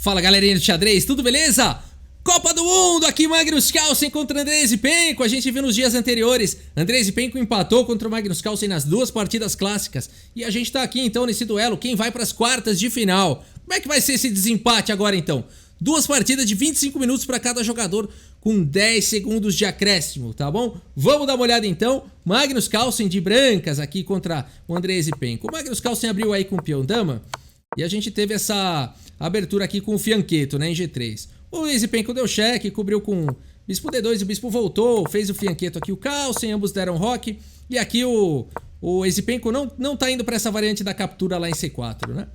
Fala galerinha do xadrez, tudo beleza? Copa do Mundo, aqui Magnus Carlsen contra Andrei Zipenko. A gente viu nos dias anteriores, Andrei Zipenko empatou contra o Magnus Carlsen nas duas partidas clássicas. E a gente tá aqui então nesse duelo, quem vai para as quartas de final? Como é que vai ser esse desempate agora então? Duas partidas de 25 minutos para cada jogador, com 10 segundos de acréscimo, tá bom? Vamos dar uma olhada então. Magnus Carlsen de brancas aqui contra o Andrei Zipenko. O Magnus Carlsen abriu aí com o peão dama e a gente teve essa abertura aqui com o fianqueto, né, em G3. O Zipenko deu cheque, cobriu com bispo D2, o bispo voltou, fez o fianqueto aqui o Carlsen, ambos deram roque. E aqui o Zipenko não tá indo para essa variante da captura lá em C4, né?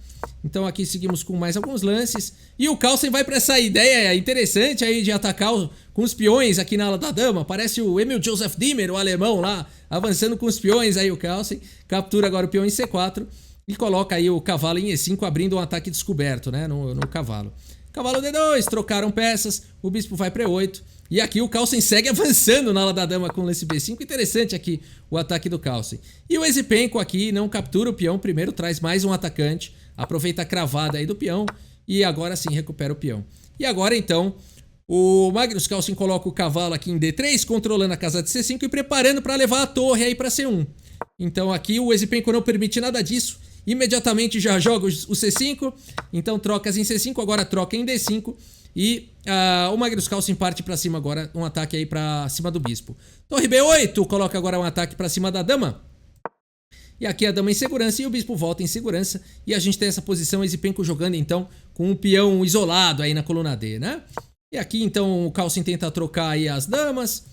Então aqui seguimos com mais alguns lances. E o Carlsen vai para essa ideia interessante aí de atacar com os peões aqui na ala da dama. Parece o Emil Joseph Dimmer, o alemão lá, avançando com os peões aí o Carlsen. Captura agora o peão em C4 e coloca aí o cavalo em E5 abrindo um ataque descoberto, né, no cavalo. Cavalo D2, trocaram peças, o bispo vai para E8. E aqui o Carlsen segue avançando na ala da dama com lance B5. Interessante aqui o ataque do Carlsen. E o Zipenko aqui não captura o peão, primeiro traz mais um atacante, aproveita a cravada aí do peão e agora sim recupera o peão. E agora então o Magnus Carlsen coloca o cavalo aqui em D3, controlando a casa de C5 e preparando para levar a torre aí para C1. Então aqui o Zipenko não permite nada disso. Imediatamente já joga o C5, então trocas em C5, agora troca em D5 e o Magnus Carlsen parte para cima agora, um ataque aí para cima do bispo. Torre B8, coloca agora um ataque para cima da dama. E aqui a dama em segurança e o bispo volta em segurança. E a gente tem essa posição, Zipenko jogando então com um peão isolado aí na coluna D, né? E aqui então o Carlsen tenta trocar aí as damas.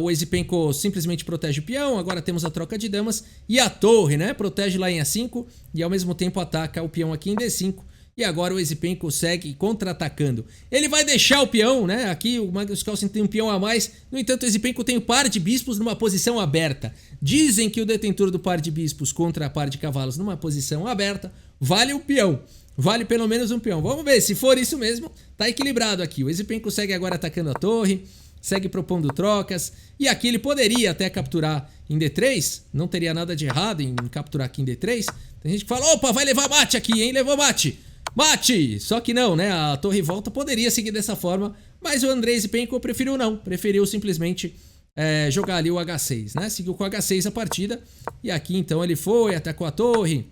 O Zipenko simplesmente protege o peão. Agora temos a troca de damas e a torre, né? Protege lá em A5 e ao mesmo tempo ataca o peão aqui em D5. E agora o Zipenko segue contra-atacando. Ele vai deixar o peão, né? Aqui o Magnus Carlsen tem um peão a mais. No entanto, o Zipenko tem o par de bispos numa posição aberta. Dizem que o detentor do par de bispos contra a par de cavalos numa posição aberta vale o peão. Vale pelo menos um peão. Vamos ver, se for isso mesmo, tá equilibrado aqui. O Zipenko segue agora atacando a torre. Segue propondo trocas. E aqui ele poderia até capturar em D3. Não teria nada de errado em capturar aqui em D3. Tem gente que fala, opa, vai levar mate aqui, hein? Levou mate. Mate! Só que não, né? A torre volta poderia seguir dessa forma. Mas o Andrei Zipenko preferiu não. Preferiu simplesmente jogar ali o H6, né? Seguiu com o H6 a partida. E aqui então ele foi, atacou a torre.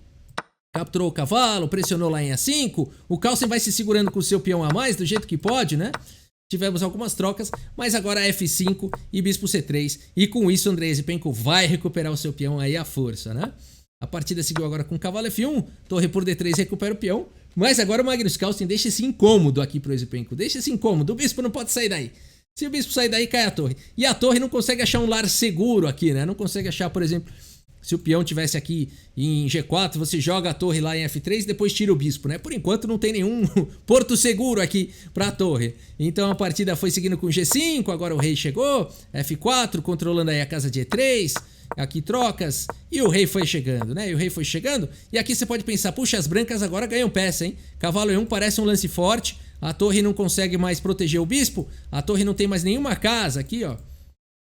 Capturou o cavalo, pressionou lá em A5. O Carlsen vai se segurando com o seu peão a mais, do jeito que pode, né? Tivemos algumas trocas, mas agora F5 e bispo C3. E com isso Andrei Zipenko vai recuperar o seu peão aí à força, né? A partida seguiu agora com cavalo F1, torre por D3 recupera o peão. Mas agora o Magnus Carlsen deixa esse incômodo aqui pro Zipenko. Deixa esse incômodo, o bispo não pode sair daí. Se o bispo sair daí, cai a torre. E a torre não consegue achar um lar seguro aqui, né? Não consegue achar, por exemplo, se o peão tivesse aqui em G4, você joga a torre lá em F3 e depois tira o bispo, né? Por enquanto não tem nenhum porto seguro aqui pra torre. Então a partida foi seguindo com G5, agora o rei chegou, F4, controlando aí a casa de E3, aqui trocas, e o rei foi chegando, né? E o rei foi chegando, e aqui você pode pensar, puxa, as brancas agora ganham peça, hein? Cavalo E1 parece um lance forte, a torre não consegue mais proteger o bispo, a torre não tem mais nenhuma casa aqui, ó.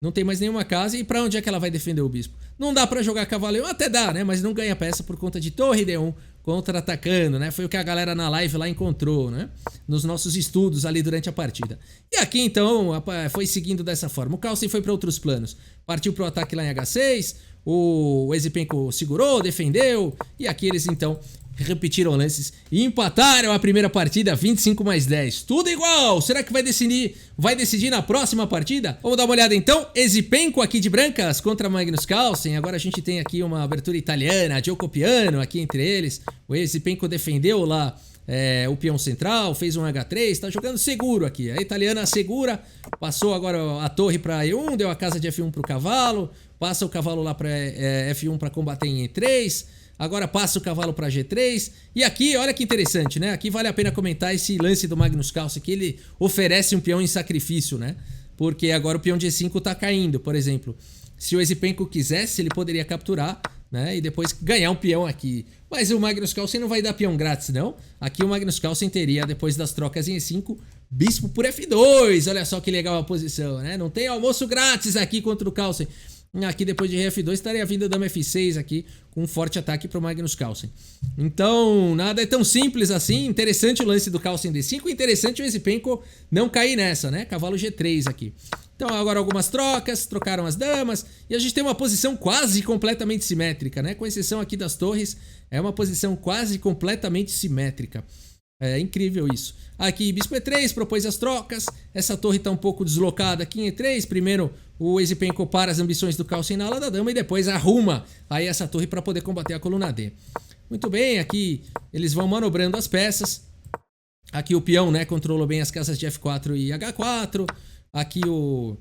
Não tem mais nenhuma casa, e pra onde é que ela vai defender o bispo? Não dá pra jogar cavalo E1, até dá, né? Mas não ganha peça por conta de torre D1 contra-atacando, né? Foi o que a galera na live lá encontrou, né? Nos nossos estudos ali durante a partida. E aqui então foi seguindo dessa forma. O Carlsen foi para outros planos. Partiu pro ataque lá em H6, o Zipenko segurou, defendeu, e aqui eles então repetiram lances e empataram a primeira partida, 25+10. Tudo igual! Será que vai decidir na próxima partida? Vamos dar uma olhada então. Zipenko aqui de brancas contra Magnus Carlsen. Agora a gente tem aqui uma abertura italiana, Gioco Piano aqui entre eles. O Zipenko defendeu lá o peão central, fez um H3, tá jogando seguro aqui. A italiana segura, passou agora a torre para E1, deu a casa de F1 pro cavalo, passa o cavalo lá para F1 para combater em E3. Agora passa o cavalo para G3. E aqui, olha que interessante, né? Aqui vale a pena comentar esse lance do Magnus Carlsen, que ele oferece um peão em sacrifício, né? Porque agora o peão de E5 tá caindo, por exemplo. Se o Zipenko quisesse, ele poderia capturar, né? E depois ganhar um peão aqui. Mas o Magnus Carlsen não vai dar peão grátis, não. Aqui o Magnus Carlsen teria, depois das trocas em E5, bispo por F2. Olha só que legal a posição, né? Não tem almoço grátis aqui contra o Carlsen. Aqui depois de rei F2 estaria vindo a dama F6 aqui com um forte ataque pro Magnus Carlsen. Então nada é tão simples assim. Interessante o lance do Carlsen D5, interessante o Esipenko não cair nessa, né? Cavalo G3 aqui. Então agora algumas trocas, trocaram as damas e a gente tem uma posição quase completamente simétrica, né? Com exceção aqui das torres, é uma posição quase completamente simétrica. É incrível isso. Aqui bispo E3 propôs as trocas. Essa torre está um pouco deslocada aqui em E3. Primeiro o Esipenko para as ambições do Carlsen na ala da dama e depois arruma aí essa torre para poder combater a coluna D. Muito bem, aqui eles vão manobrando as peças. Aqui o peão, né, controlou bem as casas de F4 e H4. Aqui o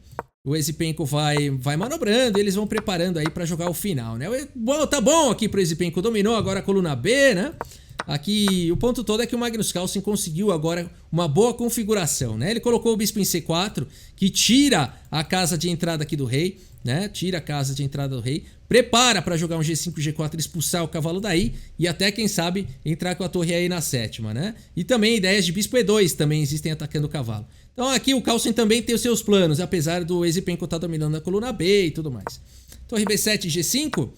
Esipenko vai manobrando e eles vão preparando aí para jogar o final, né? Bom, tá bom aqui pro Esipenko, dominou agora a coluna B, né? Aqui o ponto todo é que o Magnus Carlsen conseguiu agora uma boa configuração, né? Ele colocou o bispo em C4, que tira a casa de entrada aqui do rei, né? Tira a casa de entrada do rei, prepara para jogar um G5, G4, expulsar o cavalo daí e até, quem sabe, entrar com a torre aí na sétima, né? E também ideias de bispo E2 também existem atacando o cavalo. Então aqui o Carlsen também tem os seus planos, apesar do Esipenko estar dominando a coluna B e tudo mais. Torre B7 e G5,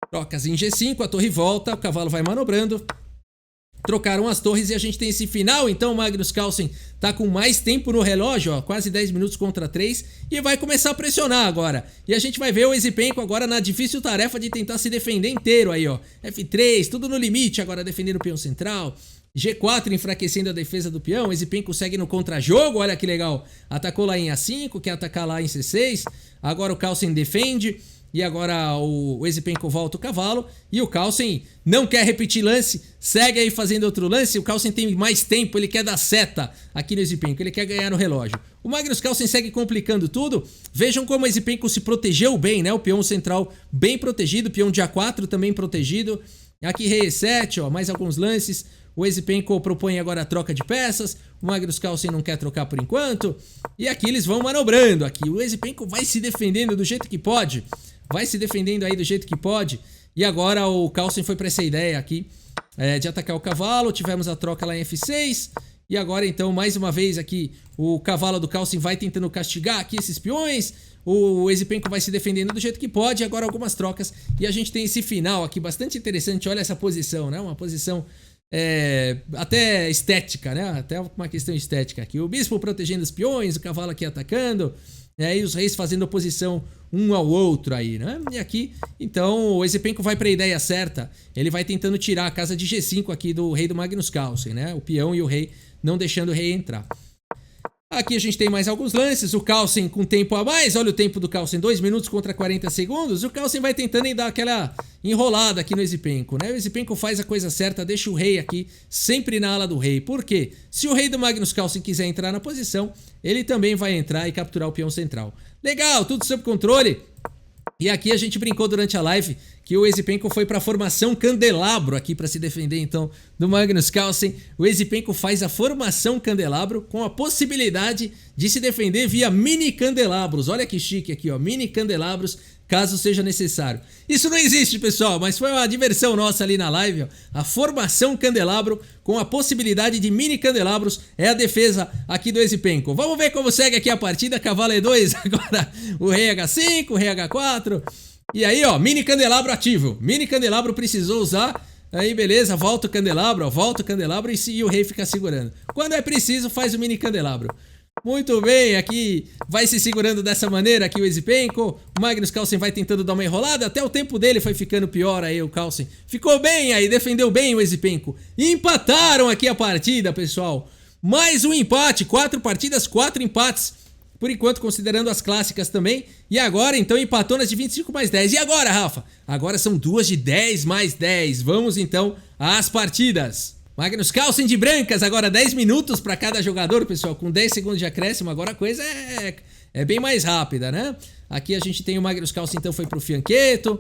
trocas em G5, a torre volta, o cavalo vai manobrando. Trocaram as torres e a gente tem esse final. Então o Magnus Carlsen tá com mais tempo no relógio, ó, quase 10 minutos contra 3, e vai começar a pressionar agora. E a gente vai ver o Esipenko agora na difícil tarefa de tentar se defender inteiro aí, ó. F3, tudo no limite, agora defendendo o peão central. G4 enfraquecendo a defesa do peão. O Esipenko segue no contra-jogo, olha que legal. Atacou lá em A5, quer atacar lá em C6. Agora o Carlsen defende. E agora o Esipenko volta o cavalo. E o Carlsen não quer repetir lance. Segue aí fazendo outro lance. O Carlsen tem mais tempo. Ele quer dar seta aqui no Esipenko. Ele quer ganhar no relógio. O Magnus Carlsen segue complicando tudo. Vejam como o Esipenko se protegeu bem, né? O peão central bem protegido. O peão de A4 também protegido. Aqui rei E7, ó, mais alguns lances. O Esipenko propõe agora a troca de peças. O Magnus Carlsen não quer trocar por enquanto. E aqui eles vão manobrando. Aqui o Esipenko vai se defendendo do jeito que pode. Vai se defendendo aí do jeito que pode. E agora o Carlsen foi para essa ideia aqui de atacar o cavalo. Tivemos a troca lá em F6. E agora então mais uma vez aqui o cavalo do Carlsen vai tentando castigar aqui esses peões. O Esipenko vai se defendendo do jeito que pode. Agora algumas trocas. E a gente tem esse final aqui bastante interessante. Olha essa posição, né? Uma posição até estética, né? Até uma questão estética aqui. O bispo protegendo os peões, o cavalo aqui atacando. E os reis fazendo oposição um ao outro aí, né? E aqui, então, o Esipenko vai para a ideia certa. Ele vai tentando tirar a casa de G5 aqui do rei do Magnus Carlsen, né? O peão e o rei não deixando o rei entrar. Aqui a gente tem mais alguns lances. O Carlsen com tempo a mais. Olha o tempo do Carlsen, 2 minutos contra 40 segundos. O Carlsen vai tentando dar aquela enrolada aqui no Esipenko, né? O Esipenko faz a coisa certa, deixa o rei aqui sempre na ala do rei. Por quê? Se o rei do Magnus Carlsen quiser entrar na posição, ele também vai entrar e capturar o peão central. Legal, tudo sob controle. E aqui a gente brincou durante a live que o Esipenko foi para a formação candelabro aqui para se defender então do Magnus Carlsen. O Esipenko faz a formação candelabro com a possibilidade de se defender via mini candelabros. Olha que chique aqui, ó, mini candelabros, caso seja necessário. Isso não existe, pessoal, mas foi uma diversão nossa ali na live, ó. A formação candelabro com a possibilidade de mini candelabros é a defesa aqui do Esipenko. Vamos ver como segue aqui a partida. Cavalo E2, agora o rei H5, o rei H4. E aí, ó, mini candelabro ativo. Mini candelabro precisou usar. Aí, beleza, volta o candelabro, ó, volta o candelabro e o rei fica segurando. Quando é preciso, faz o mini candelabro. Muito bem, aqui vai se segurando dessa maneira aqui o Esipenko. O Magnus Carlsen vai tentando dar uma enrolada. Até o tempo dele foi ficando pior aí, o Carlsen. Ficou bem aí, defendeu bem o Esipenko. E empataram aqui a partida, pessoal. Mais um empate, 4 partidas, 4 empates. Por enquanto, considerando as clássicas também. E agora, então, empatou nas de 25 mais 10. E agora, Rafa? Agora são duas de 10 mais 10. Vamos, então, às partidas. Magnus Carlsen de brancas, agora 10 minutos para cada jogador, pessoal, com 10 segundos de acréscimo. Agora a coisa é bem mais rápida, né? Aqui a gente tem o Magnus Carlsen, então foi pro fianqueto.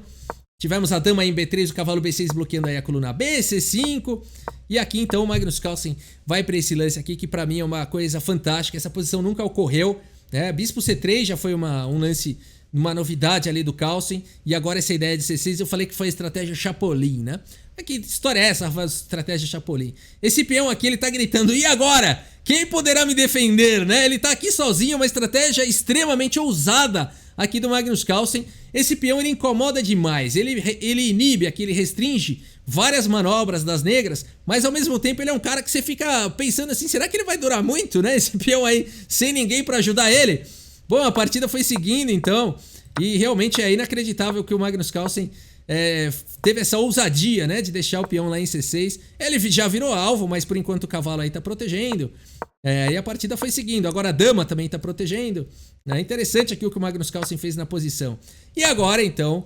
Tivemos a dama em B3, o cavalo B6 bloqueando aí a coluna B, C5. E aqui, então, o Magnus Carlsen vai para esse lance aqui, que para mim é uma coisa fantástica. Essa posição nunca ocorreu, né? Bispo C3 já foi um lance, uma novidade ali do Carlsen. E agora essa ideia de C6, eu falei que foi a estratégia Chapolin, né? Que história é essa, a estratégia Chapolin? Esse peão aqui, ele tá gritando, e agora? Quem poderá me defender, né? Ele tá aqui sozinho, uma estratégia extremamente ousada aqui do Magnus Carlsen. Esse peão ele incomoda demais, ele inibe aqui, ele restringe várias manobras das negras, mas ao mesmo tempo ele é um cara que você fica pensando assim, será que ele vai durar muito, né? Esse peão aí, sem ninguém pra ajudar ele. Bom, a partida foi seguindo então, e realmente é inacreditável que o Magnus Carlsen teve essa ousadia, né, de deixar o peão lá em C6. Ele já virou alvo, mas por enquanto o cavalo aí tá protegendo. E a partida foi seguindo. Agora a dama também tá protegendo. É interessante aqui o que o Magnus Carlsen fez na posição. E agora, então,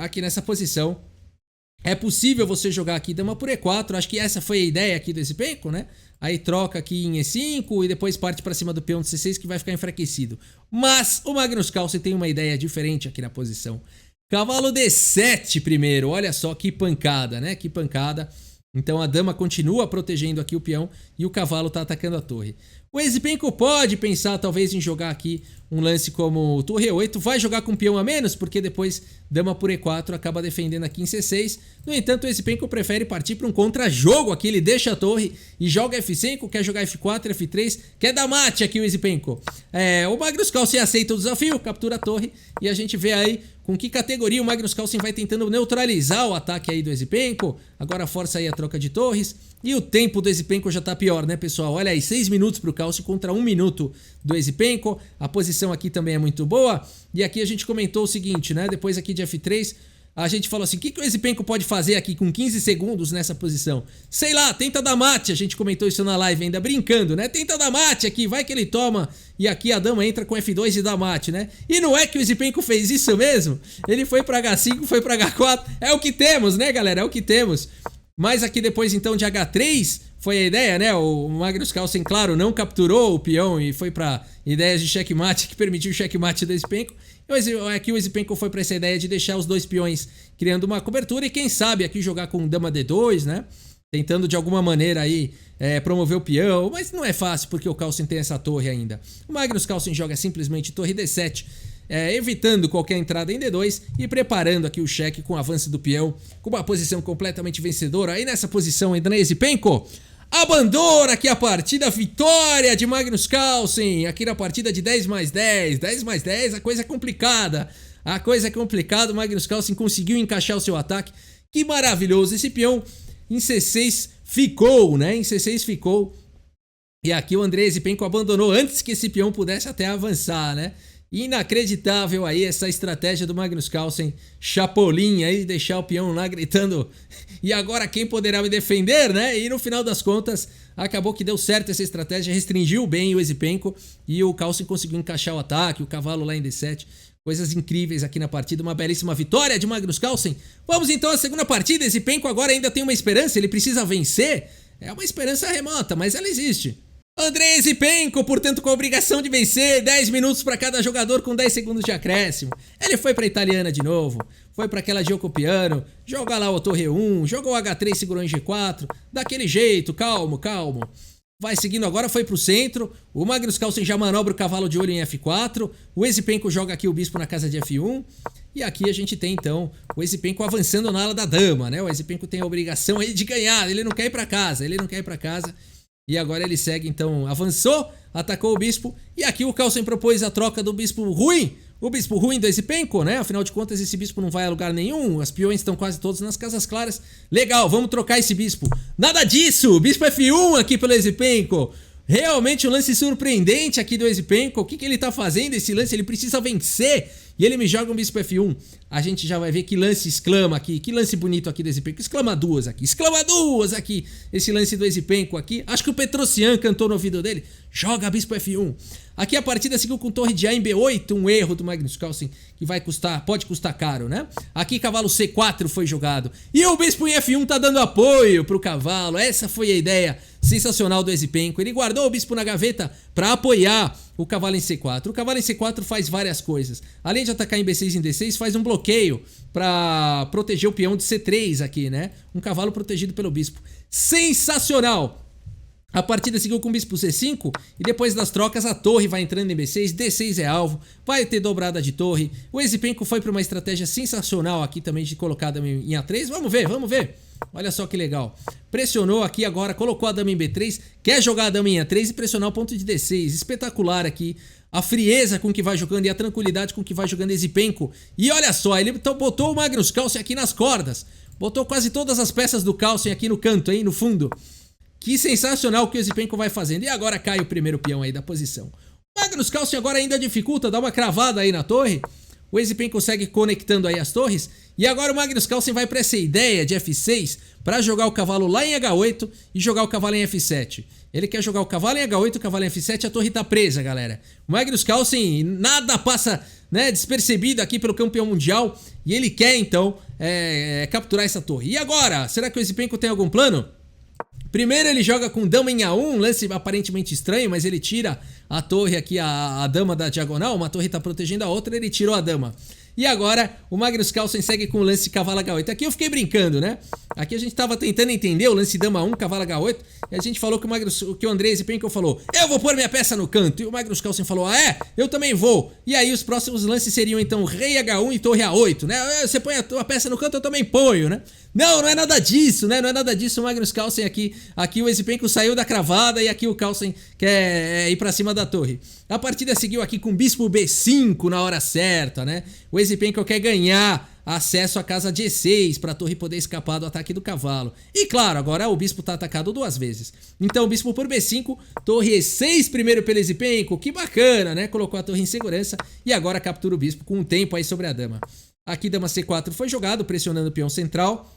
aqui nessa posição, é possível você jogar aqui dama por E4. Acho que essa foi a ideia aqui do Esipenko, né? Aí troca aqui em E5 e depois parte para cima do peão de C6 que vai ficar enfraquecido. Mas o Magnus Carlsen tem uma ideia diferente aqui na posição. Cavalo D7 primeiro, olha só que pancada, né? Que pancada. Então a dama continua protegendo aqui o peão e o cavalo tá atacando a torre. O Esipenko pode pensar talvez em jogar aqui um lance como torre E8, vai jogar com peão a menos, porque depois dama por E4 acaba defendendo aqui em C6. No entanto, o Esipenko prefere partir para um contra-jogo aqui, ele deixa a torre e joga F5, quer jogar F4, F3, quer dar mate aqui o Esipenko. O Magnus Carlsen aceita o desafio, captura a torre e a gente vê aí com que categoria o Magnus Carlsen vai tentando neutralizar o ataque aí do Esipenko. Agora força aí a troca de torres. E o tempo do Esipenko já tá pior, né, pessoal? Olha aí, 6 minutos pro Carlsen contra 1 minuto do Esipenko. A posição aqui também é muito boa. E aqui a gente comentou o seguinte, né? Depois aqui de F3, a gente falou assim, o que o Esipenko pode fazer aqui com 15 segundos nessa posição? Sei lá, tenta dar mate. A gente comentou isso na live ainda, brincando, né? Tenta dar mate aqui, vai que ele toma. E aqui a dama entra com F2 e dá mate, né? E não é que o Esipenko fez isso mesmo? Ele foi pra H5, foi pra H4. É o que temos, né, galera? É o que temos. Mas aqui depois então de H3 foi a ideia, né? O Magnus Carlsen, claro, não capturou o peão e foi para ideias de checkmate que permitiu o checkmate do Esipenko. Aqui o Esipenko foi para essa ideia de deixar os dois peões criando uma cobertura e quem sabe aqui jogar com dama D2, né? Tentando de alguma maneira aí promover o peão, mas não é fácil porque o Carlsen tem essa torre ainda. O Magnus Carlsen joga simplesmente torre D7, evitando qualquer entrada em D2 e preparando aqui o cheque com o avanço do peão, com uma posição completamente vencedora. Aí nessa posição ainda, né, Esipenko abandona aqui a partida, vitória de Magnus Carlsen, aqui na partida de 10+10, 10+10, a coisa é complicada, o Magnus Carlsen conseguiu encaixar o seu ataque, que maravilhoso, esse peão em C6 ficou, né, e aqui o Andrei Esipenko abandonou antes que esse peão pudesse até avançar, né. Inacreditável aí essa estratégia do Magnus Carlsen, Chapolin aí, deixar o peão lá gritando, e agora quem poderá me defender, né? E no final das contas, acabou que deu certo essa estratégia, restringiu bem o Esipenko e o Carlsen conseguiu encaixar o ataque, o cavalo lá em D7, coisas incríveis aqui na partida, uma belíssima vitória de Magnus Carlsen. Vamos então à segunda partida, Esipenko agora ainda tem uma esperança, ele precisa vencer, é uma esperança remota, mas ela existe. Andrei Esipenko, portanto, com a obrigação de vencer, 10 minutos para cada jogador com 10 segundos de acréscimo. Ele foi para a italiana de novo, foi para aquela Giocopiano, joga lá o torre 1, jogou o H3, segurou em G4, daquele jeito, calmo. Vai seguindo agora, foi pro centro, o Magnus Carlsen já manobra o cavalo de olho em F4, o Esipenko joga aqui o bispo na casa de F1, e aqui a gente tem então o Esipenko avançando na ala da dama, né? O Esipenko tem a obrigação aí de ganhar, ele não quer ir para casa, E agora ele segue, então, avançou, atacou o bispo. E aqui o Carlsen propôs a troca do bispo ruim. O bispo ruim do Esipenko, né? Afinal de contas, esse bispo não vai a lugar nenhum. As peões estão quase todos nas casas claras. Legal, vamos trocar esse bispo. Nada disso! Bispo F1 aqui pelo Esipenko. Realmente um lance surpreendente aqui do Esipenko. O que ele tá fazendo esse lance? Ele precisa vencer. E ele me joga um bispo F1. A gente já vai ver que lance exclama aqui. Que lance bonito aqui do Esipenko. Exclama duas aqui. Esse lance do Esipenko aqui. Acho que o Petrosian cantou no ouvido dele. Joga bispo F1. Aqui a partida seguiu com torre de A em B8. Um erro do Magnus Carlsen que pode custar caro, né? Aqui cavalo C4 foi jogado. E o bispo em F1 tá dando apoio pro cavalo. Essa foi a ideia sensacional do Esipenko. Ele guardou o bispo na gaveta para apoiar o cavalo em C4. O cavalo em C4 faz várias coisas. Além de atacar em B6 e em D6, faz um bloqueio para proteger o peão de C3 aqui, né? Um cavalo protegido pelo bispo. Sensacional! A partida seguiu com o bispo C5 e depois das trocas a torre vai entrando em B6, D6 é alvo, vai ter dobrada de torre. O Esipenko foi para uma estratégia sensacional aqui também de colocar a dama em A3. Vamos ver. Olha só que legal. Pressionou aqui agora, colocou a dama em B3, quer jogar a dama em A3 e pressionar o ponto de D6. Espetacular aqui. A frieza com que vai jogando e a tranquilidade com que vai jogando Esipenko. E olha só, ele botou o Magnus Carlsen aqui nas cordas. Botou quase todas as peças do Carlsen aqui no canto, hein, no fundo. Que sensacional o que o Esipenko vai fazendo. E agora cai o primeiro peão aí da posição. O Magnus Carlsen agora ainda dificulta, dá uma cravada aí na torre. O Esipenko segue conectando aí as torres. E agora o Magnus Carlsen vai para essa ideia de F6 para jogar o cavalo lá em H8 e jogar o cavalo em F7. Ele quer jogar o cavalo em H8, o cavalo em F7, a torre tá presa, galera. O Magnus Carlsen nada passa, né, despercebido aqui pelo campeão mundial. E ele quer então capturar essa torre. E agora? Será que o Esipenko tem algum plano? Primeiro ele joga com dama em A1, um lance aparentemente estranho, mas ele tira a torre aqui, a dama da diagonal, uma torre tá protegendo a outra, ele tirou a dama. E agora o Magnus Carlsen segue com o lance cavalo H8. Aqui eu fiquei brincando, né? Aqui a gente tava tentando entender o lance dama 1, cavalo H8, e a gente falou que o Andrei Esipenko falou, eu vou pôr minha peça no canto. E o Magnus Carlsen falou, ah é? Eu também vou. E aí os próximos lances seriam então rei H1 e torre A8, né? Você põe a tua peça no canto, eu também ponho, né? Não é nada disso, né? Não é nada disso. O Magnus Carlsen aqui o Esipenko saiu da cravada e aqui o Carlsen quer ir pra cima da torre. A partida seguiu aqui com bispo B5 na hora certa, né? O Esipenko quer ganhar acesso à casa G6 para a torre poder escapar do ataque do cavalo. E claro, agora o bispo tá atacado duas vezes. Então o bispo por B5, torre E6 primeiro pelo Esipenko, que bacana, né? Colocou a torre em segurança e agora captura o bispo com um tempo aí sobre a dama. Aqui dama C4 foi jogado, pressionando o peão central.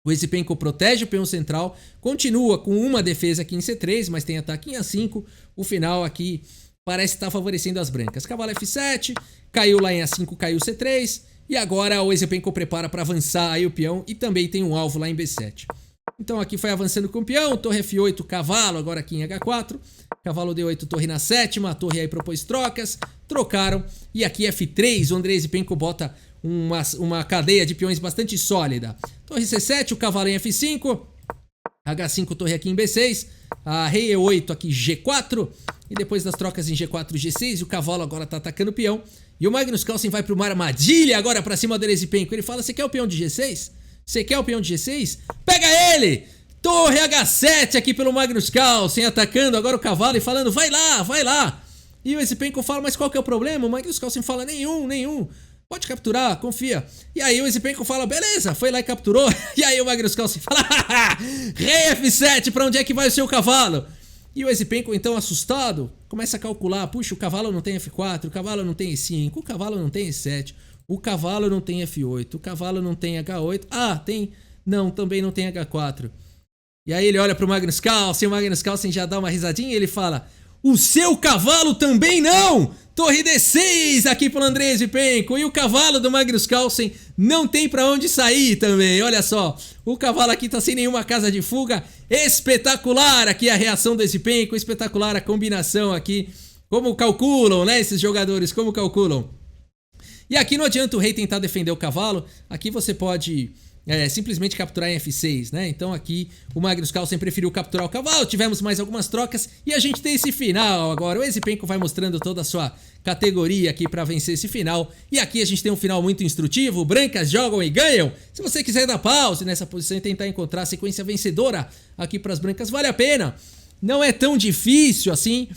O Esipenko protege o peão central, continua com uma defesa aqui em C3, mas tem ataque em A5. O final aqui parece estar favorecendo as brancas. Cavalo F7, caiu lá em A5, caiu C3. E agora o Esipenko prepara para avançar aí o peão e também tem um alvo lá em B7. Então aqui foi avançando com o peão, torre F8, cavalo, agora aqui em H4. Cavalo D8, torre na sétima, a torre aí propôs trocas, trocaram. E aqui F3, o Andrei Esipenko bota uma cadeia de peões bastante sólida. Torre C7, o cavalo em F5, H5, torre aqui em B6, a rei E8 aqui G4, e depois das trocas em G4 e G6, o cavalo agora tá atacando o peão, e o Magnus Carlsen vai para uma armadilha agora para cima do Esipenko. Ele fala, você quer o peão de G6? Você quer o peão de G6? Pega ele! Torre H7 aqui pelo Magnus Carlsen, atacando agora o cavalo e falando, vai lá! E o Esipenko fala, mas qual que é o problema? O Magnus Carlsen fala, nenhum. Pode capturar, confia. E aí o Esipenko fala, beleza, foi lá e capturou. E aí o Magnus Carlsen fala, rei F7, pra onde é que vai o seu cavalo? E o Esipenko, então, assustado, começa a calcular, puxa, o cavalo não tem F4, o cavalo não tem E5, o cavalo não tem E7, o cavalo não tem F8, o cavalo não tem H8, tem, não, também não tem H4. E aí ele olha pro Magnus Carlsen, o Magnus Carlsen já dá uma risadinha e ele fala, o seu cavalo também não! Torre D6 aqui pro Andrei Esipenko. E o cavalo do Magnus Carlsen não tem pra onde sair também. Olha só, o cavalo aqui tá sem nenhuma casa de fuga. Espetacular aqui a reação do Esipenko. Espetacular a combinação aqui. Como calculam, né, esses jogadores, como calculam. E aqui não adianta o rei tentar defender o cavalo. Aqui você pode simplesmente capturar em F6, né? Então aqui o Magnus Carlsen preferiu capturar o cavalo. Tivemos mais algumas trocas e a gente tem esse final agora. O Esipenko vai mostrando toda a sua categoria aqui para vencer esse final. E aqui a gente tem um final muito instrutivo. Brancas jogam e ganham. Se você quiser dar pause nessa posição e tentar encontrar a sequência vencedora aqui para as brancas, vale a pena. Não é tão difícil assim.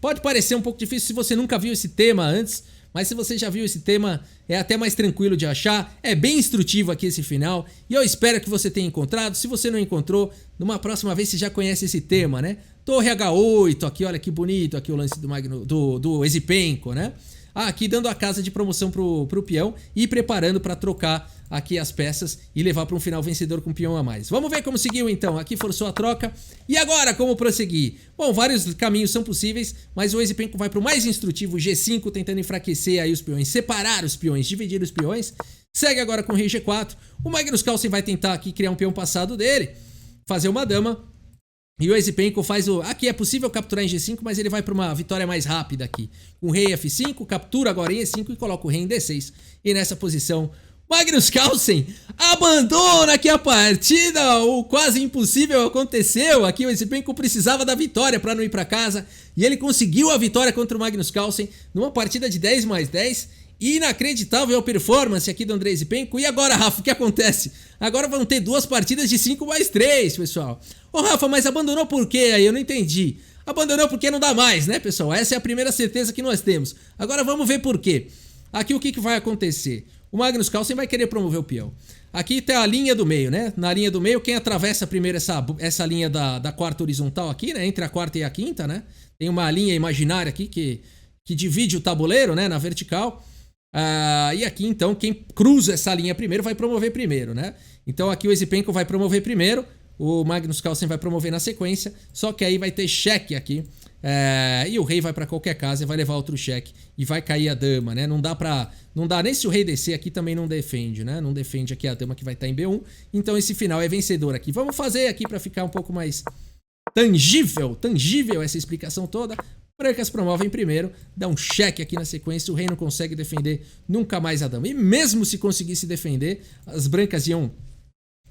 Pode parecer um pouco difícil se você nunca viu esse tema antes, mas se você já viu esse tema, é até mais tranquilo de achar. É bem instrutivo aqui esse final. E eu espero que você tenha encontrado. Se você não encontrou, numa próxima vez você já conhece esse tema, né? Torre H8, aqui, olha que bonito. Aqui o lance do Esipenko, né? Aqui dando a casa de promoção pro peão e preparando para trocar aqui as peças e levar para um final vencedor com um peão a mais. Vamos ver como seguiu então. Aqui forçou a troca. E agora como prosseguir? Bom, vários caminhos são possíveis, mas o Esipenko vai para o mais instrutivo, G5, tentando enfraquecer aí os peões, separar os peões, dividir os peões. Segue agora com o rei G4. O Magnus Carlsen vai tentar aqui criar um peão passado dele, fazer uma dama. E o Esipenko faz o... Aqui é possível capturar em G5, mas ele vai para uma vitória mais rápida aqui. Com o rei F5, captura agora em E5 e coloca o rei em D6. E nessa posição Magnus Carlsen abandona aqui a partida, o quase impossível aconteceu, aqui o Zipenko precisava da vitória para não ir para casa, e ele conseguiu a vitória contra o Magnus Carlsen numa partida de 10+10, inacreditável a performance aqui do Andrei Zipenko. E agora, Rafa, o que acontece? Agora vão ter 2 partidas de 5+3, pessoal. Ô Rafa, mas abandonou por quê aí? Eu não entendi. Abandonou porque não dá mais, né, pessoal? Essa é a primeira certeza que nós temos. Agora vamos ver por quê. Aqui o que vai acontecer? O Magnus Carlsen vai querer promover o peão. Aqui tem a linha do meio, né? Na linha do meio, quem atravessa primeiro essa linha da quarta horizontal aqui, né? Entre a quarta e a quinta, né? Tem uma linha imaginária aqui que divide o tabuleiro, né? Na vertical. E aqui, então, quem cruza essa linha primeiro vai promover primeiro, né? Então aqui o Zipenko vai promover primeiro, o Magnus Carlsen vai promover na sequência, só que aí vai ter cheque aqui. E o rei vai pra qualquer casa e vai levar outro cheque e vai cair a dama, né? Não dá nem se o rei descer aqui também não defende, né? Não defende aqui a dama que vai estar em B1. Então esse final é vencedor aqui. Vamos fazer aqui pra ficar um pouco mais tangível essa explicação toda. Brancas promovem primeiro, dá um cheque aqui na sequência, o rei não consegue defender nunca mais a dama. E mesmo se conseguisse defender, as brancas iam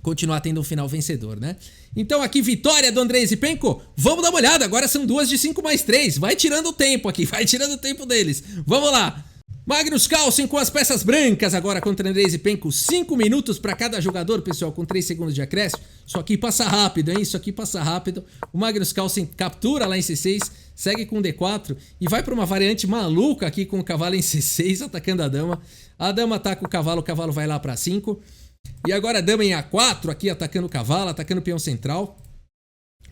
continuar tendo um final vencedor, né? Então aqui vitória do Andrei Zipenko. Vamos dar uma olhada, agora são 2 de 5+3. Vai tirando o tempo aqui, vai tirando o tempo deles. Vamos lá. Magnus Carlsen com as peças brancas agora contra Andrei Zipenko. 5 minutos para cada jogador, pessoal, com 3 segundos de acréscimo. Isso aqui passa rápido, hein? Isso aqui passa rápido. O Magnus Carlsen captura lá em C6, segue com D4 e vai para uma variante maluca aqui com o cavalo em C6 atacando a dama. A dama ataca o cavalo vai lá para 5. E agora a dama em A4 aqui atacando o cavalo, atacando o peão central.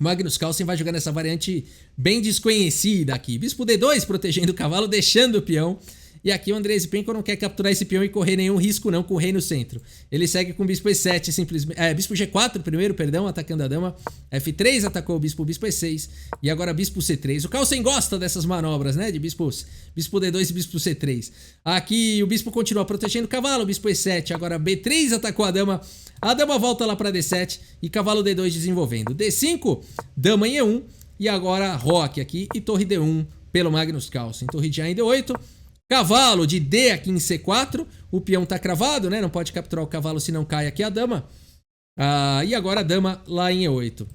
Magnus Carlsen vai jogar nessa variante bem desconhecida aqui. Bispo D2 protegendo o cavalo, deixando o peão. E aqui o Andrei Zipenko não quer capturar esse peão e correr nenhum risco não com o rei no centro. Ele segue com o bispo E7, simplesmente... bispo G4 primeiro, perdão, atacando a dama. F3 atacou o bispo E6. E agora bispo C3. O Carlsen gosta dessas manobras, né? De bispos. Bispo D2 e bispo C3. Aqui o bispo continua protegendo o cavalo, bispo E7. Agora B3 atacou a dama. A dama volta lá para D7 e cavalo D2 desenvolvendo. D5, dama em E1. E agora roque aqui e torre D1 pelo Magnus Carlsen. Torre de A em D8. Cavalo de D aqui em C4, o peão tá cravado, né? Não pode capturar o cavalo se não cai aqui a dama. E agora a dama lá em E8.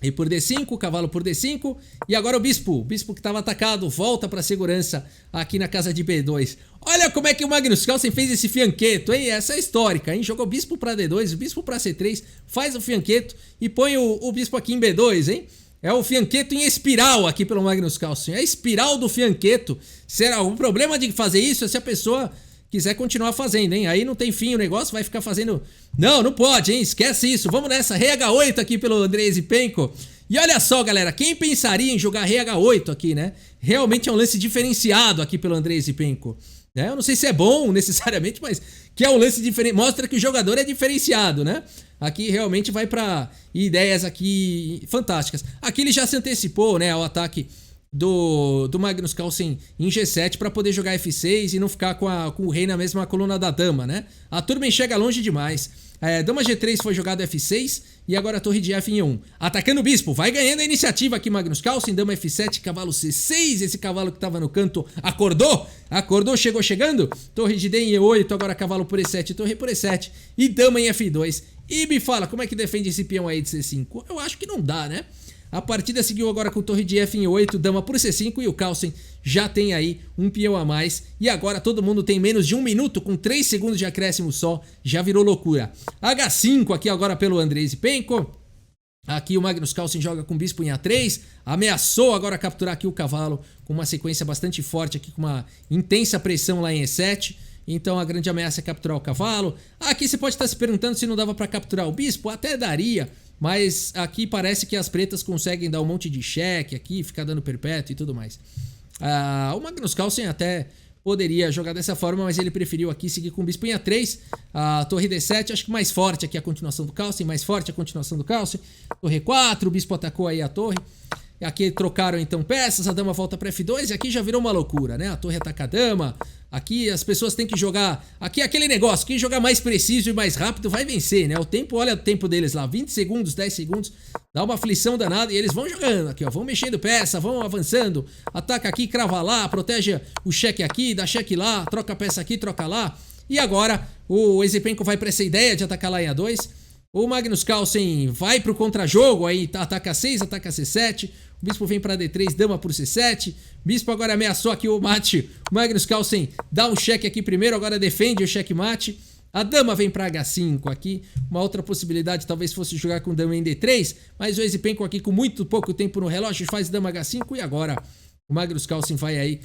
E por D5, cavalo por D5. E agora o bispo que estava atacado, volta para segurança aqui na casa de B2. Olha como é que o Magnus Carlsen fez esse fianqueto, hein? Essa é histórica, hein? Jogou bispo para D2, bispo para C3, faz o fianqueto e põe o bispo aqui em B2, hein? É o fianqueto em espiral aqui pelo Magnus Carlsen. É a espiral do fianqueto. Será o problema de fazer isso é se a pessoa quiser continuar fazendo, hein? Aí não tem fim o negócio, vai ficar fazendo... Não pode, hein? Esquece isso. Vamos nessa. Rei H8 aqui pelo Andrei Zipenko. E olha só, galera. Quem pensaria em jogar Rei H8 aqui, né? Realmente é um lance diferenciado aqui pelo Andrei Zipenko. Eu não sei se é bom necessariamente, mas que é um lance diferente. Mostra que o jogador é diferenciado, né? Aqui realmente vai para ideias aqui fantásticas. Aqui ele já se antecipou, né, ao ataque do Magnus Carlsen em G7 para poder jogar F6 e não ficar com o rei na mesma coluna da dama, né? A turma enxerga longe demais. Dama G3 foi jogado F6 e agora a torre de F em E1. Atacando o bispo, vai ganhando a iniciativa aqui Magnus Carlsen, dama F7, cavalo C6, esse cavalo que estava no canto acordou, chegou chegando. Torre de D em E8, agora cavalo por E7, torre por E7 e dama em F2. E me fala, como é que defende esse peão aí de C5? Eu acho que não dá, né? A partida seguiu agora com torre de F em 8, dama por C5 e o Carlsen já tem aí um peão a mais. E agora todo mundo tem menos de 1 minuto com 3 segundos de acréscimo só. Já virou loucura. H5 aqui agora pelo Andrei Zipenko. Aqui o Magnus Carlsen joga com bispo em A3. Ameaçou agora capturar aqui o cavalo com uma sequência bastante forte aqui, com uma intensa pressão lá em E7. Então a grande ameaça é capturar o cavalo. Aqui você pode estar se perguntando se não dava para capturar o bispo. Até daria, mas aqui parece que as pretas conseguem dar um monte de cheque aqui, ficar dando perpétuo e tudo mais. O Magnus Carlsen até poderia jogar dessa forma, mas ele preferiu aqui seguir com o bispo em A3. A torre D7, acho que mais forte aqui a continuação do Carlsen, mais forte a continuação do Carlsen. Torre 4, o bispo atacou aí a torre. Aqui trocaram então peças, a dama volta para F2 e aqui já virou uma loucura, né? A torre ataca a dama, aqui as pessoas têm que jogar, aqui é aquele negócio, quem jogar mais preciso e mais rápido vai vencer, né? O tempo, olha o tempo deles lá, 20 segundos, 10 segundos, dá uma aflição danada e eles vão jogando aqui, ó, vão mexendo peça, vão avançando, ataca aqui, crava lá, protege o cheque aqui, dá cheque lá, troca peça aqui, troca lá. E agora o Ezipenko vai para essa ideia de atacar lá em A2. O Magnus Carlsen vai pro contra-jogo, aí ataca A6, ataca C7. O bispo vem para D3, dama por C7. O bispo agora ameaçou aqui o mate. O Magnus Carlsen dá um cheque aqui primeiro, agora defende o checkmate. A dama vem para H5 aqui. Uma outra possibilidade talvez fosse jogar com dama em D3, mas o Ezipenko aqui com muito pouco tempo no relógio faz dama H5 e agora o Magnus Carlsen vai aí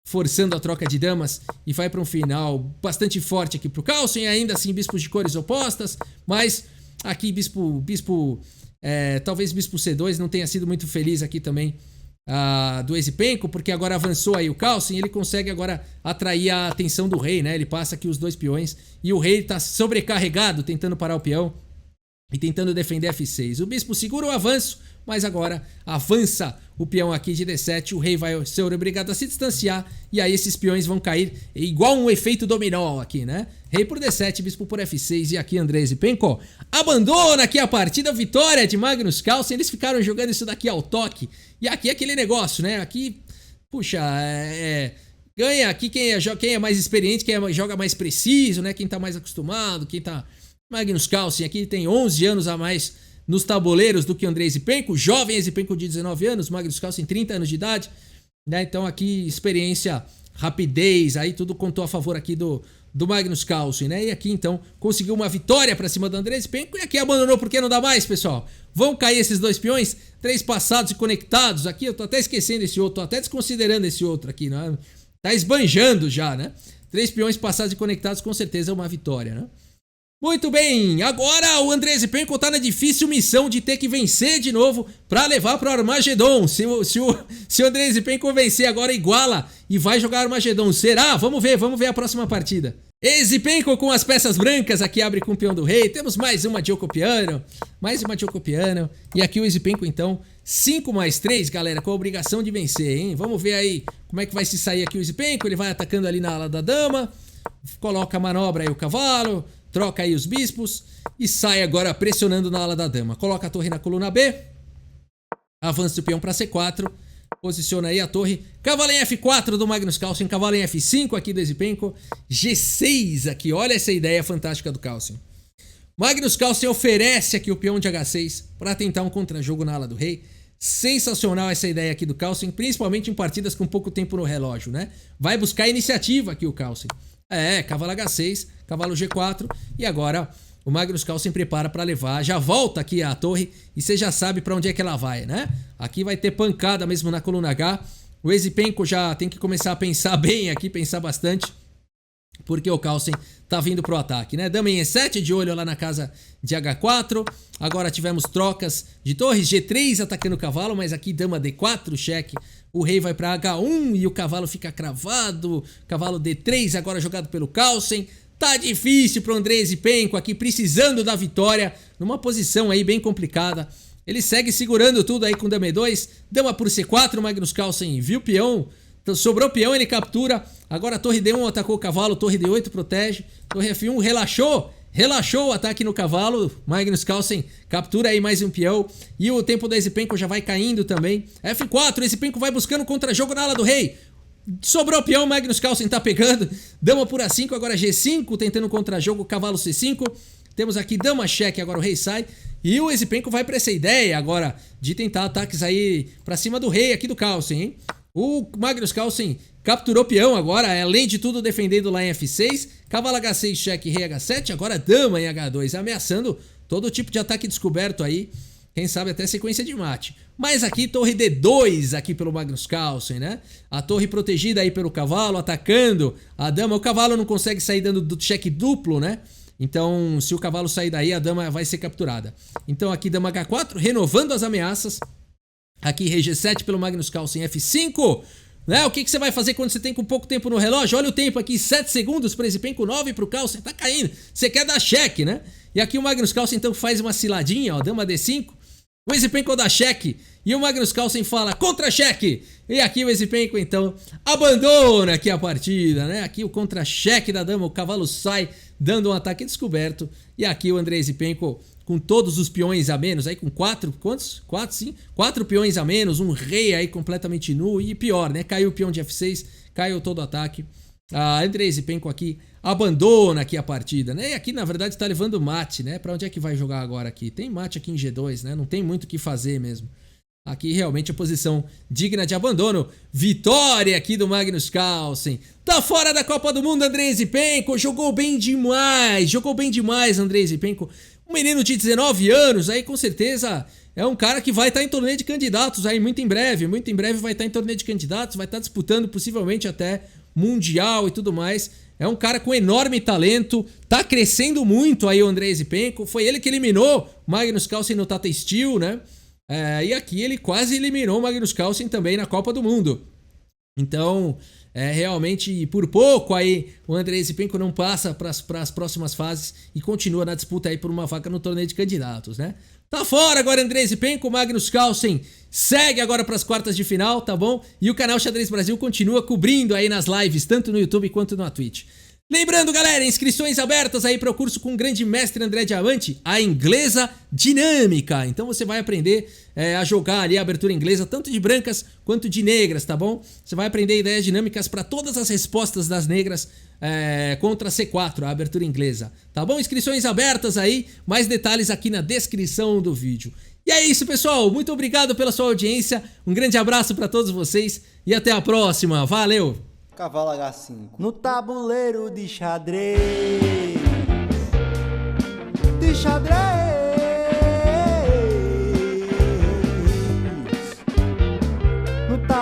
forçando a troca de damas e vai para um final bastante forte aqui pro Carlsen, ainda assim bispos de cores opostas, mas aqui talvez bispo C2 não tenha sido muito feliz aqui também do Ezipenko, porque agora avançou aí o Carlsen, ele consegue agora atrair a atenção do rei, né? Ele passa aqui os dois peões e o rei tá sobrecarregado tentando parar o peão e tentando defender F6. O bispo segura o avanço, mas agora avança o peão aqui de D7, o rei vai ser obrigado a se distanciar e aí esses peões vão cair igual um efeito dominó aqui, né? Rei por D7, bispo por F6 e aqui Andrei Ezipenko abandona aqui a partida, vitória de Magnus Carlsen, eles ficaram jogando isso daqui ao toque e aqui é aquele negócio, né? Aqui, puxa, ganha aqui quem é mais experiente, quem joga mais preciso, né? Quem tá mais acostumado, quem tá... Magnus Carlsen aqui tem 11 anos a mais nos tabuleiros do que Andrei Ezipenko, jovem Ezipenko de 19 anos, Magnus Carlsen 30 anos de idade, né? Então aqui experiência, rapidez, aí tudo contou a favor aqui do Magnus Carlsen, né? E aqui então conseguiu uma vitória pra cima do Andrei Ezipenko e aqui abandonou porque não dá mais, pessoal. Vão cair esses dois peões, 3 passados e conectados aqui, eu tô até esquecendo esse outro, tô até desconsiderando esse outro aqui, né? Tá esbanjando já, né? 3 peões passados e conectados com certeza é uma vitória, né? Muito bem, agora o Andrei Ezipenko tá na difícil missão de ter que vencer de novo pra levar pro Armagedon. Se o Andrei Ezipenko vencer agora iguala e vai jogar Armagedon, será? Vamos ver a próxima partida. Ezipenko com as peças brancas, aqui abre com o peão do rei, temos mais uma Gioco Piano, e aqui o Ezipenko então, 5 mais 3, galera, com a obrigação de vencer, hein? Vamos ver aí como é que vai se sair aqui o Ezipenko, ele vai atacando ali na ala da dama, coloca a manobra aí o cavalo, troca aí os bispos e sai agora pressionando na ala da dama. Coloca a torre na coluna B. Avança o peão para C4. Posiciona aí a torre. Cavalo em F4 do Magnus Carlsen. Cavalo em F5 aqui do Ezipenko. G6 aqui. Olha essa ideia fantástica do Carlsen. Magnus Carlsen oferece aqui o peão de H6 para tentar um contra-jogo na ala do rei. Sensacional essa ideia aqui do Carlsen, principalmente em partidas com pouco tempo no relógio, né? Vai buscar iniciativa aqui o Carlsen. Cavalo H6, cavalo G4 e agora o Magnus Carlsen prepara para levar, já volta aqui a torre e você já sabe para onde é que ela vai, né? Aqui vai ter pancada mesmo na coluna H, o Ezipenko já tem que começar a pensar bem aqui, pensar bastante, porque o Carlsen tá vindo pro ataque, né? Dama em E7, de olho lá na casa de H4, agora tivemos trocas de torres, G3 atacando o cavalo, mas aqui dama D4, cheque. O rei vai para H1 e o cavalo fica cravado. Cavalo D3 agora jogado pelo Carlsen. Tá difícil pro Andrei Ezipenko aqui precisando da vitória. Numa posição aí bem complicada. Ele segue segurando tudo aí com dama E2. Dama por C4, Magnus Carlsen viu o peão. Então, sobrou peão, ele captura. Agora a torre D1 atacou o cavalo. Torre D8 protege. Torre F1 relaxou. Relaxou o ataque no cavalo, Magnus Carlsen captura aí mais um peão e o tempo da Ezipenko já vai caindo também. F4, Ezipenko vai buscando contra-jogo na ala do rei. Sobrou peão, Magnus Carlsen tá pegando. Dama por A5, agora G5, tentando contra-jogo, cavalo C5. Temos aqui dama cheque, agora o rei sai. E o Ezipenko vai pra essa ideia agora de tentar ataques aí pra cima do rei aqui do Carlsen, hein? O Magnus Carlsen capturou peão agora, além de tudo defendendo lá em F6, cavalo H6, cheque, rei H7, agora dama em H2, ameaçando todo tipo de ataque descoberto aí, quem sabe até sequência de mate. Mas aqui torre D2 aqui pelo Magnus Carlsen, né? A torre protegida aí pelo cavalo, atacando a dama, o cavalo não consegue sair dando do cheque duplo, né? Então se o cavalo sair daí a dama vai ser capturada. Então aqui dama H4, renovando as ameaças. Aqui rei G7 pelo Magnus Carlsen, F5, né? O que você vai fazer quando você tem com pouco tempo no relógio? Olha o tempo aqui, 7 segundos para Ezipenko, 9 pro Carlsen, tá caindo. Você quer dar cheque, né? E aqui o Magnus Carlsen então faz uma ciladinha, ó, dama D5. O Ezipenko dá cheque e o Magnus Carlsen fala contra-cheque. E aqui o Ezipenko então abandona aqui a partida, né? Aqui o contra-cheque da dama, o cavalo sai dando um ataque descoberto. E aqui o Andrei Ezipenko com todos os peões a menos, aí com 4, quantos? 4, sim? 4 peões a menos, um rei aí completamente nu e pior, né? Caiu o peão de F6, caiu todo o ataque. A Andrei Zipenko aqui abandona aqui a partida, né? E aqui, na verdade, tá levando mate, né? Pra onde é que vai jogar agora aqui? Tem mate aqui em G2, né? Não tem muito o que fazer mesmo. Aqui realmente a posição digna de abandono. Vitória aqui do Magnus Carlsen. Tá fora da Copa do Mundo, Andrei Zipenko. Jogou bem demais, Andrei Zipenko. Um menino de 19 anos aí, com certeza, é um cara que vai estar em torneio de candidatos aí muito em breve. Muito em breve vai estar em torneio de candidatos, vai estar disputando possivelmente até Mundial e tudo mais. É um cara com enorme talento, tá crescendo muito aí o Andrei Zipenko. Foi ele que eliminou o Magnus Carlsen no Tata Steel, né? E aqui ele quase eliminou o Magnus Carlsen também na Copa do Mundo. Então, realmente, por pouco aí, o Andrei Zipenko não passa para as próximas fases e continua na disputa aí por uma vaga no torneio de candidatos, né? Tá fora agora Andrei Zipenko, o Magnus Carlsen segue agora para as quartas de final, tá bom? E o canal Xadrez Brasil continua cobrindo aí nas lives, tanto no YouTube quanto na Twitch. Lembrando, galera, inscrições abertas aí para o curso com o grande mestre André Diamante, a inglesa dinâmica. Então você vai aprender a jogar ali a abertura inglesa, tanto de brancas quanto de negras, tá bom? Você vai aprender ideias dinâmicas para todas as respostas das negras contra C4, a abertura inglesa, tá bom? Inscrições abertas aí, mais detalhes aqui na descrição do vídeo. E é isso, pessoal. Muito obrigado pela sua audiência. Um grande abraço para todos vocês e até a próxima. Valeu! Cavalo H5 no tabuleiro de xadrez, de xadrez, no tabuleiro